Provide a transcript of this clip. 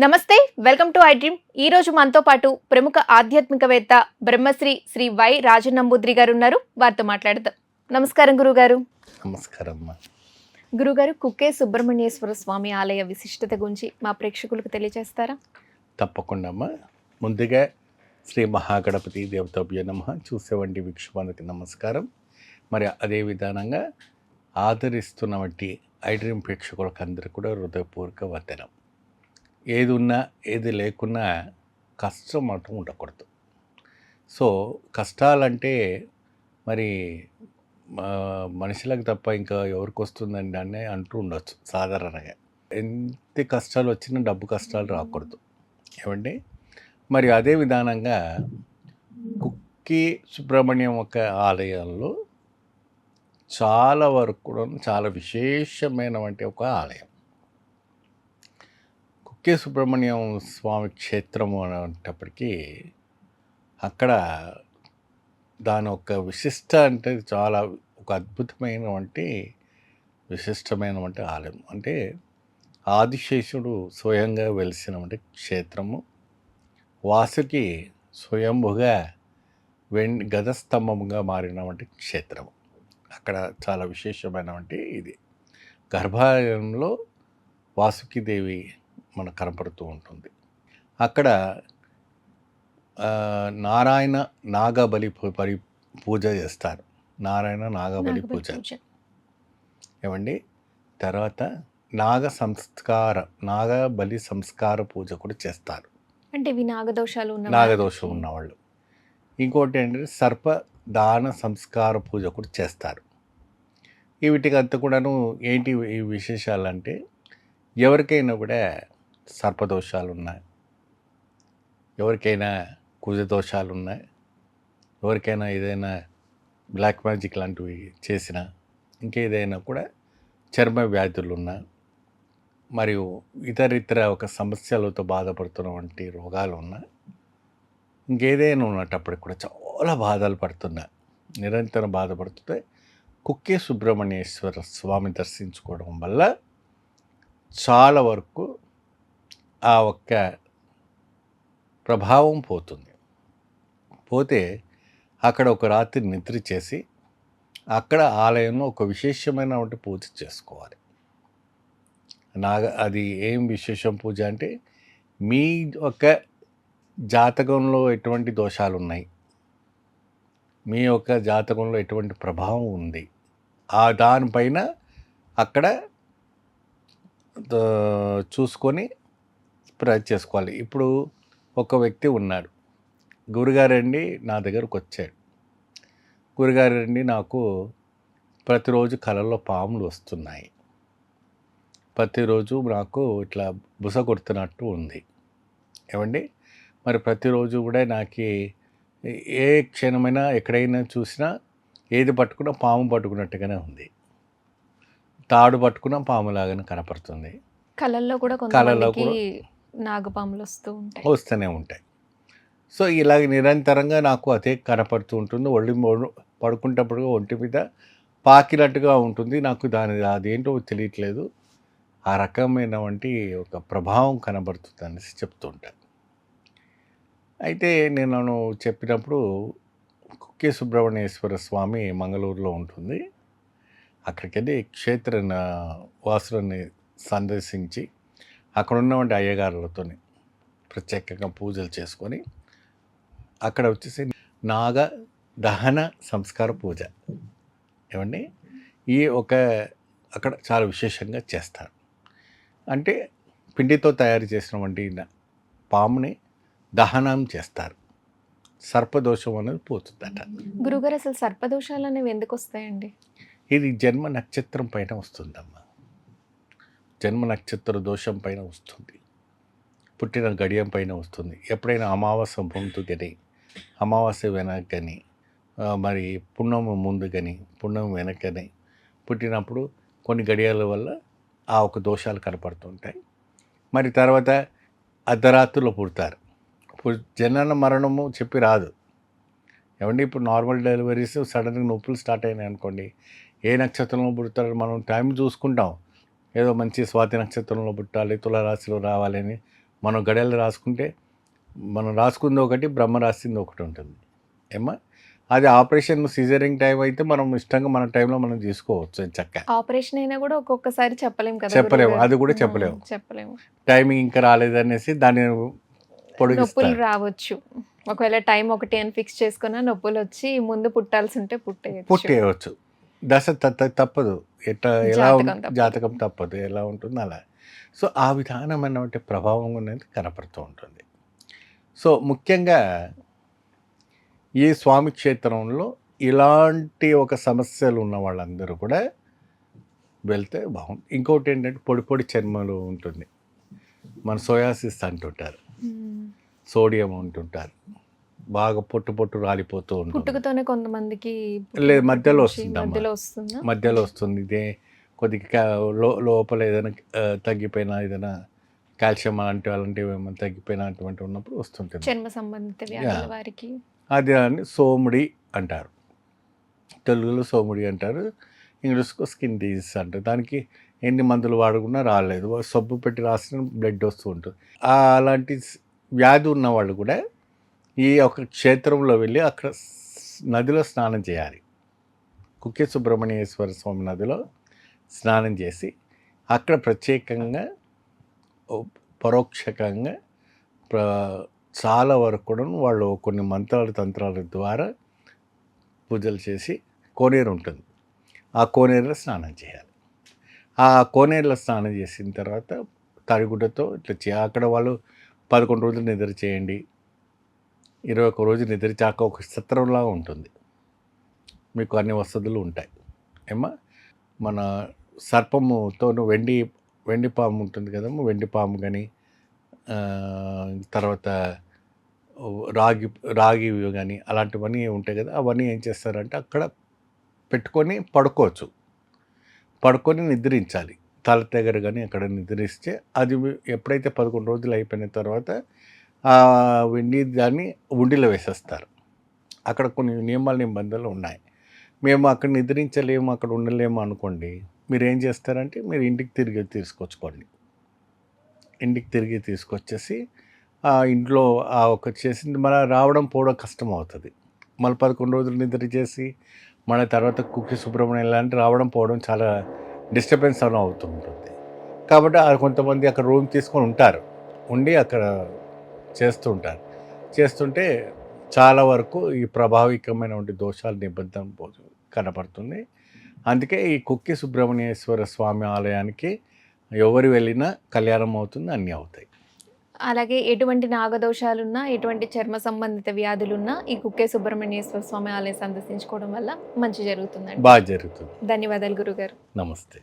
నమస్తే, welcome to I dream. ఈ రోజు మనతో పాటు ప్రముఖ ఆధ్యాత్మికవేత్త బ్రహ్మశ్రీ శ్రీ వై రాజనంబూద్రి గారు ఉన్నారు. వారితో మాట్లాడదాం. నమస్కారం గురుగారు. నమస్కారం. గురుగారు, కుక్కే సుబ్రహ్మణ్యేశ్వర స్వామి ఆలయ విశిష్టత గురించి మా ప్రేక్షకులకు తెలియజేస్తారా? తప్పకుండా అమ్మా. ముందుగా శ్రీ మహాగణపతి దేవతాభ్య నమః. చూసేవంటి వీక్షకులకు నమస్కారం. మరి అదే విధానంగా ఆదరిస్తున్నవంటి ఐ డ్రీమ్ ప్రేక్షకులకు అందరూ కూడా హృదయపూర్వక వందనం. ఏది ఉన్నా ఏది లేకున్నా కష్టం అంటూ ఉండకూడదు. సో కష్టాలంటే మరి మనుషులకు తప్ప ఇంకా ఎవరికి వస్తుందండి అని అంటూ ఉండొచ్చు సాధారణంగా. ఎంత కష్టాలు వచ్చినా డబ్బు కష్టాలు రాకూడదు ఏమండి. మరి అదే విధానంగా కుక్కే సుబ్రహ్మణ్యం ఒక ఆలయంలో చాలా వరకు కూడా చాలా విశేషమైనటువంటి ఒక ఆలయం కుక్కే సుబ్రహ్మణ్యం స్వామి క్షేత్రము అనేటప్పటికీ అక్కడ దాని ఒక విశిష్ట అంటే చాలా ఒక అద్భుతమైనటువంటి విశిష్టమైనటువంటి ఆలయం. అంటే ఆదిశేషుడు స్వయంగా వెలిసినటువంటి క్షేత్రము, వాసుకి స్వయంభుగా గజస్తంభముగా మారినటువంటి క్షేత్రము. అక్కడ చాలా విశేషమైనటువంటి ఇది గర్భాలయంలో వాసుకిదేవి మనకు కనపడుతూ ఉంటుంది. అక్కడ నారాయణ నాగబలి పూజ చేస్తారు. నారాయణ నాగబలి పూజ ఏమండి. తర్వాత నాగబలి సంస్కార పూజ కూడా చేస్తారు. అంటే నాగదోషం ఉన్నవాళ్ళు. ఇంకోటి ఏంటంటే సర్పదాన సంస్కార పూజ కూడా చేస్తారు. వీటికి అంతా కూడాను ఏంటి ఈ విశేషాలు అంటే, ఎవరికైనా కూడా సర్పదోషాలు ఉన్నాయి, ఎవరికైనా కుజదోషాలు ఉన్నాయి, ఎవరికైనా ఏదైనా బ్లాక్ మ్యాజిక్ లాంటివి చేసినా, ఇంకేదైనా కూడా చర్మ వ్యాధులు ఉన్నా, మరియు ఇతర ఒక సమస్యలతో బాధపడుతున్నటువంటి రోగాలు ఉన్నా, ఇంకేదైనా ఉన్నటప్పటికి కూడా చాలా బాధలు పడుతున్నా, నిరంతరం బాధపడుతుంటే కుక్కే సుబ్రహ్మణ్యేశ్వర స్వామి దర్శించుకోవడం వల్ల చాలా వరకు ఆ ఒక్క ప్రభావం పోతే అక్కడ ఒక రాత్రి నిద్ర చేసి అక్కడ ఆలయంలో ఒక విశేషమైనటువంటి పూజ చేసుకోవాలి. అది ఏం విశేషం పూజ అంటే, మీ యొక్క జాతకంలో ఎటువంటి దోషాలు ఉన్నాయి, మీ యొక్క జాతకంలో ఎటువంటి ప్రభావం ఉంది, ఆ దానిపైన అక్కడ చూసుకొని చేసుకోవాలి. ఇప్పుడు ఒక వ్యక్తి ఉన్నాడు, గురుగారండి నా దగ్గరకు వచ్చాడు, గురుగారండి నాకు ప్రతిరోజు కళల్లో పాములు వస్తున్నాయి, ప్రతిరోజు నాకు ఇట్లా బుస కొడుతున్నట్టు ఉంది ఏమండి. మరి ప్రతిరోజు కూడా నాకు ఏ క్షణమైనా ఎక్కడైనా చూసినా ఏది పట్టుకున్నా పాము పట్టుకున్నట్టుగానే ఉంది, తాడు పట్టుకున్న పాములాగానే కనపడుతుంది. కళల్లో కూడా నాగపాములు వస్తూనే ఉంటాయి. సో ఇలాగ నిరంతరంగా నాకు అదే కనపడుతూ ఉంటుంది. పడుకుంటప్పుడు ఒంటి మీద పాకినట్టుగా ఉంటుంది. నాకు అదేంటో తెలియట్లేదు, ఆ రకమైనటువంటి ఒక ప్రభావం కనబడుతుంది అనేసి చెప్తూ ఉంటాను. అయితే నేను చెప్పినప్పుడు కుక్కే సుబ్రహ్మణ్యేశ్వర స్వామి మంగళూరులో ఉంటుంది. అక్కడికి వెళ్ళి క్షేత్ర వాసులని సందర్శించి అక్కడ ఉన్నటువంటి అయ్యగారులతో ప్రత్యేకంగా పూజలు చేసుకొని అక్కడ వచ్చేసి నాగ దహన సంస్కార పూజ ఏమండి అక్కడ చాలా విశేషంగా చేస్తారు. అంటే పిండితో తయారు చేసినటువంటి పాముని దహనం చేస్తారు. సర్పదోషం అనేది పోతుందట. గురుగారు, అసలు సర్పదోషాలు అనేవి ఎందుకు వస్తాయండి? ఇది జన్మ నక్షత్రం పైన వస్తుందమ్మా. జన్మ నక్షత్ర దోషం పైన వస్తుంది, పుట్టిన గడియం పైన వస్తుంది. ఎప్పుడైనా అమావాస్య ముందు కానీ, అమావాస్య వెనక కానీ, మరి పున్నమి ముందు కానీ, పున్నమి వెనక కానీ పుట్టినప్పుడు కొన్ని గడియాల వల్ల ఆ ఒక దోషాలు కనపడుతుంటాయి. మరి తర్వాత అర్ధరాత్రులు పుడతారు. జనన మరణము చెప్పి రాదు ఏమండి. ఇప్పుడు నార్మల్ డెలివరీస్ సడన్గా నొప్పులు స్టార్ట్ అయినాయి అనుకోండి, ఏ నక్షత్రంలో పుడతారో మనం టైం చూసుకుంటాం. ఏదో మంచి స్వాతి నక్షత్రంలో పుట్టాలి, తులారాశిలో రావాలని మనం గడియలు రాసుకుంటే మనం రాసుకుంది ఒకటి, బ్రహ్మ రాసింది ఒకటి ఉంటుంది ఏమా. అది ఆపరేషన్ సిజరింగ్ టైం అయితే మనం ఇష్టంగా మన టైంలో మనం తీసుకోవచ్చు చక్కగా. ఆపరేషన్ అయినా కూడా ఒక్కొక్కసారి చెప్పలేము కదా చెప్పలేము, గురువుగారు. అది కూడా చెప్పలేము. చెప్పలేము. టైమింగ్ ఇంకా రాలేదనేసి దాన్ని నొప్పులు పొడిగిస్తారు. రావచ్చు. ఒకవేళ టైం ఒకటి అని ఫిక్స్ చేసుకున్నా నొప్పులు వచ్చి ముందు పుట్టాల్సి ఉంటే పుట్టేయచ్చు. పుట్టేయవచ్చు. దశ తప్పదు, ఎట్లా ఎలా జాతకం తప్పదు. జాతకం తప్పదు, ఎలా ఉంటుందో అలా. సో ఆ విధానమైనటువంటి ప్రభావం అనేది కనపడుతూ ఉంటుంది. సో ముఖ్యంగా ఈ స్వామి క్షేత్రంలో ఇలాంటి ఒక సమస్యలు ఉన్న వాళ్ళందరూ కూడా వెళ్తే బాగుంది. ఇంకోటి ఏంటంటే పొడి పొడి చర్మలు ఉంటుంది, మన సోయాసిస్ అంటుంటారు, మ్మ్. సోడియం అంటుంటారు, బాగా పొట్టు పొట్టు రాలిపోతూ ఉంటుంది. పుట్టుకతోనే కొంతమందికి లేదు, మధ్యలో నుంచి వస్తుందమ్మా. మధ్యలో వస్తుందా? మధ్యలో వస్తుంది. ఇదే కొద్దిగా లోపల ఏదైనా తగ్గిపోయినా, ఏదైనా కాల్షియం అలాంటివి ఏమైనా తగ్గిపోయినా అటువంటి ఉన్నప్పుడు వస్తుంటుంది. చర్మ సంబంధిత వ్యాధుల Yeah. వారికి అది అని సోముడి అంటారు, తెలుగులో సోముడి అంటారు, ఇంగ్లీష్లో స్కిన్ డిజీజ్ అంటారు. దానికి ఎన్ని మందులు వాడుకున్నా రాలేదు, సబ్బు పెట్టి రాసిన బ్లడ్ వస్తూ ఉంటుంది. అలాంటి వ్యాధి ఉన్న వాళ్ళు కూడా ఈ ఒక క్షేత్రంలో వెళ్ళి అక్కడ నదిలో స్నానం చేయాలి. కుక్కే సుబ్రహ్మణ్యేశ్వర స్వామి నదిలో స్నానం చేసి అక్కడ ప్రత్యేకంగా పరోక్షకంగా చాలా వరకు కూడా వాళ్ళు కొన్ని మంత్రాలు తంత్రాల ద్వారా పూజలు చేసి కోనేరు ఉంటుంది, ఆ కోనేరులో స్నానం చేయాలి. ఆ కోనేరులో స్నానం చేసిన తర్వాత తడిగుడ్డతో ఇట్లా అక్కడ వాళ్ళు 11 రోజులు నిద్ర చేయండి, 21 రోజు నిద్ర చాక ఒక సత్రంలాగా ఉంటుంది, మీకు అన్ని వసతులు ఉంటాయి ఏమా. మన సర్పముతో వెండి పాము ఉంటుంది కదమ్మా, వెండి పాము కానీ తర్వాత రాగి కానీ అలాంటివన్నీ ఉంటాయి కదా, అవన్నీ ఏం చేస్తారంటే అక్కడ పెట్టుకొని పడుకొని నిద్రించాలి. తల దగ్గర కానీ అక్కడ నిద్రిస్తే అది ఎప్పుడైతే 11 రోజులు అయిపోయిన తర్వాత ఆ వెండి దాన్ని ఉండిలో వేసేస్తారు. అక్కడ కొన్ని నియమాలు నిబంధనలు ఉన్నాయి. మేము అక్కడ నిద్రించలేము, అక్కడ ఉండలేము అనుకోండి, మీరు ఏం చేస్తారంటే మీరు ఇంటికి తిరిగి తీసుకొచ్చేసి ఆ ఇంట్లో చేసింది మన రావడం పోవడం కష్టం అవుతుంది. మళ్ళీ 11 రోజులు నిద్ర చేసి మన తర్వాత కుక్కి సుబ్రహ్మణ్యం ఇలాంటి రావడం పోవడం చాలా డిస్టర్బెన్స్ అని అవుతూ ఉంటుంది. కాబట్టి కొంతమంది అక్కడ రూమ్ తీసుకొని ఉండి అక్కడ చేస్తుంటే చాలా వరకు ఈ ప్రభావికమైనటువంటి దోషాలు నిబద్ధం కనపడుతుంది. అందుకే ఈ కుక్కి సుబ్రహ్మణ్యేశ్వర స్వామి ఆలయానికి ఎవరు వెళ్ళినా కళ్యాణం అవుతుంది, అన్నీ అవుతాయి. అలాగే ఎటువంటి నాగదోషాలున్నా, ఎటువంటి చర్మ సంబంధిత వ్యాధులున్నా ఈ కుక్కే సుబ్రహ్మణ్యేశ్వర స్వామి ఆలయం సందర్శించుకోవడం వల్ల మంచి జరుగుతుందండి. బాగా జరుగుతుంది. ధన్యవాదాలు గురుగారు. నమస్తే.